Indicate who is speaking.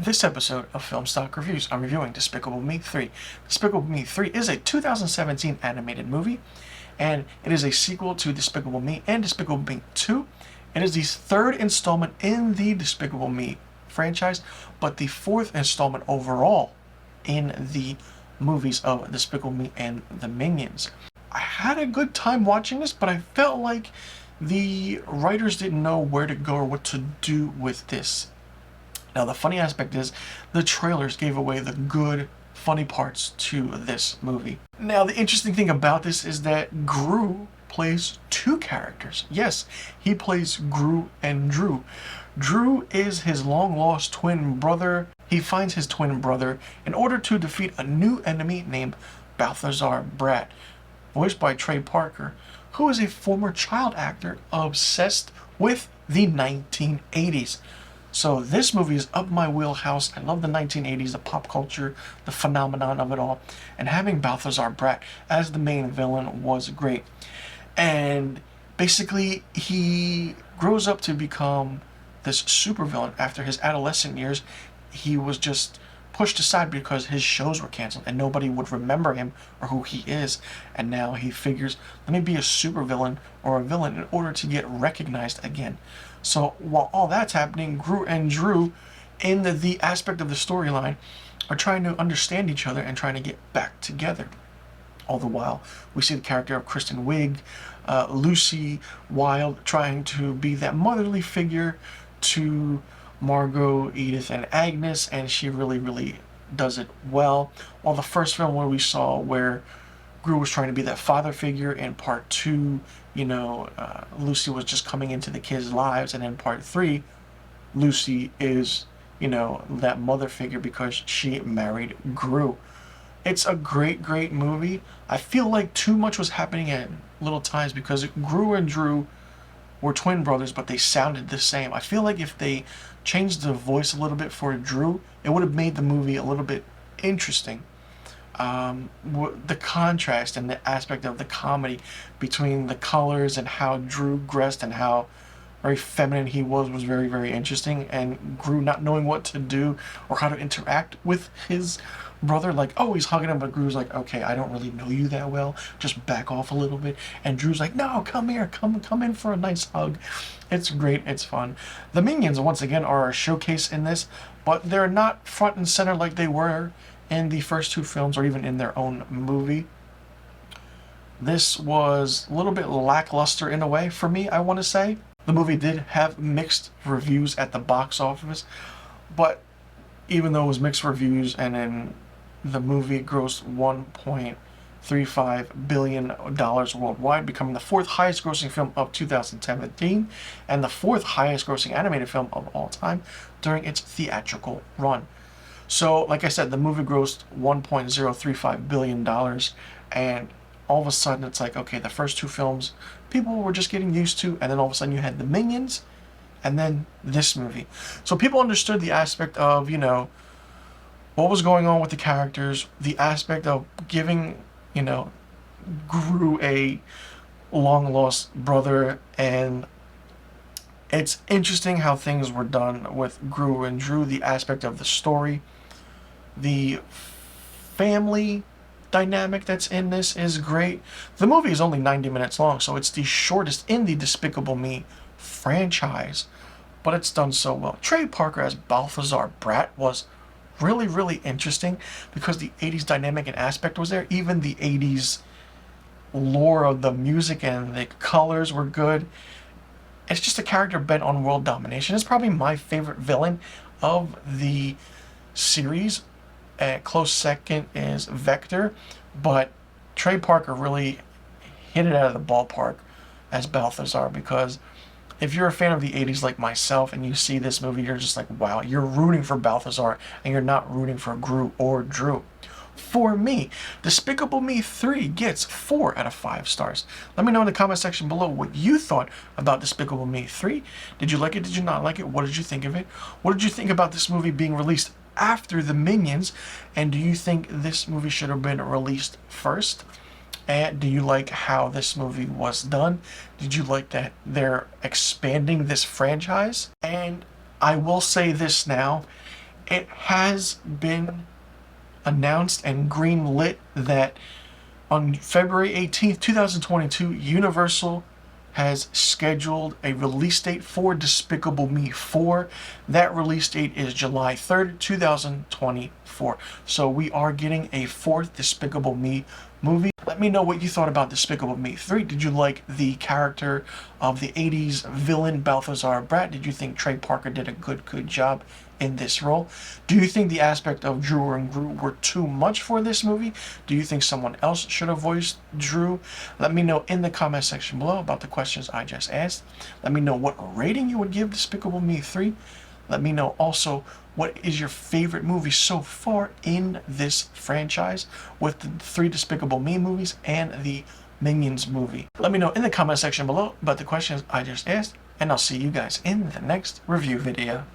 Speaker 1: This episode of Filmstock Reviews, I'm reviewing Despicable Me 3. Despicable Me 3 is a 2017 animated movie, and it is a sequel to Despicable Me and Despicable Me 2. It is the third installment in the Despicable Me franchise, but the fourth installment overall in the movies of Despicable Me and the Minions. I had a good time watching this, but I felt like the writers didn't know where to go or what to do with this. Now, the funny aspect is the trailers gave away the good, funny parts to this movie. Now, the interesting thing about this is that Gru plays two characters. Yes, he plays Gru and Drew. Drew is his long-lost twin brother. He finds his twin brother in order to defeat a new enemy named Balthazar Brat, voiced by Trey Parker, who is a former child actor obsessed with the 1980s. So this movie is up my wheelhouse. I love the 1980s, the pop culture, the phenomenon of it all. And having Balthazar Brat as the main villain was great. And basically, he grows up to become this supervillain. After his adolescent years, he was just pushed aside because his shows were canceled and nobody would remember him or who he is. And now he figures, let me be a supervillain or a villain in order to get recognized again. So while all that's happening, Gru and Drew, in the aspect of the storyline, are trying to understand each other and trying to get back together. All the while, we see the character of Kristen Wiig, Lucy Wilde, trying to be that motherly figure to Margot, Edith, and Agnes, and she really does it well. While the first film where we saw where Gru was trying to be that father figure, in part 2, Lucy was just coming into the kids' lives, and in part 3, Lucy is, that mother figure because she married Gru. It's a great movie. I feel like too much was happening at little times because Gru and Drew were twin brothers, but they sounded the same. I feel like if they changed the voice a little bit for Drew, it would have made the movie a little bit interesting. The contrast and the aspect of the comedy between the colors and how Drew dressed and how very feminine he was very interesting, and Gru not knowing what to do or how to interact with his brother, like, oh, he's hugging him, but Gru's like, okay, I don't really know you that well, just back off a little bit, and Drew's like, no, come here, come in for a nice hug. It's great, it's fun. The Minions, once again, are a showcase in this, but they're not front and center like they were in the first two films or even in their own movie. This was a little bit lackluster in a way for me, I want to say. The movie did have mixed reviews at the box office, but even though it was mixed reviews and then the movie grossed $1.35 billion worldwide, becoming the fourth highest grossing film of 2017 and the fourth highest grossing animated film of all time during its theatrical run. So, like I said, the movie grossed $1.035 billion, and all of a sudden it's like, okay, the first two films people were just getting used to, and then all of a sudden you had the Minions, and then this movie. So people understood the aspect of, what was going on with the characters, the aspect of giving, Gru a long-lost brother, and it's interesting how things were done with Gru and Drew, the aspect of the story. The family dynamic that's in this is great. The movie is only 90 minutes long, so it's the shortest in the Despicable Me franchise, but it's done so well. Trey Parker as Balthazar Brat was really interesting because the 80s dynamic and aspect was there. Even the 80s lore of the music and the colors were good. It's just a character bent on world domination. It's probably my favorite villain of the series. A close second is Vector, but Trey Parker really hit it out of the ballpark as Balthazar, because if you're a fan of the 80s like myself and you see this movie, you're just like, wow, you're rooting for Balthazar and you're not rooting for Gru or Drew. For me, Despicable Me 3 gets 4 out of 5 stars. Let me know in the comment section below what you thought about Despicable Me 3. Did you like it? Did you not like it? What did you think of it? What did you think about this movie being released after the Minions? And do you think this movie should have been released first? And do you like how this movie was done? Did you like that they're expanding this franchise? And I will say this now, It has been announced and green-lit that on February 18th, 2022, Universal has scheduled a release date for Despicable Me 4. That release date is July 3rd, 2024. So we are getting a fourth Despicable Me movie. Let me know what you thought about Despicable Me 3. Did you like the character of the 80s villain Balthazar Brat? Did you think Trey Parker did a good job in this role? Do you think the aspect of Drew and Gru were too much for this movie? Do you think someone else should have voiced Drew? Let me know in the comment section below about the questions I just asked. Let me know what rating you would give Despicable Me 3. Let me know also what is your favorite movie so far in this franchise with the 3 Despicable Me movies and the Minions movie. Let me know in the comment section below about the questions I just asked, and I'll see you guys in the next review video.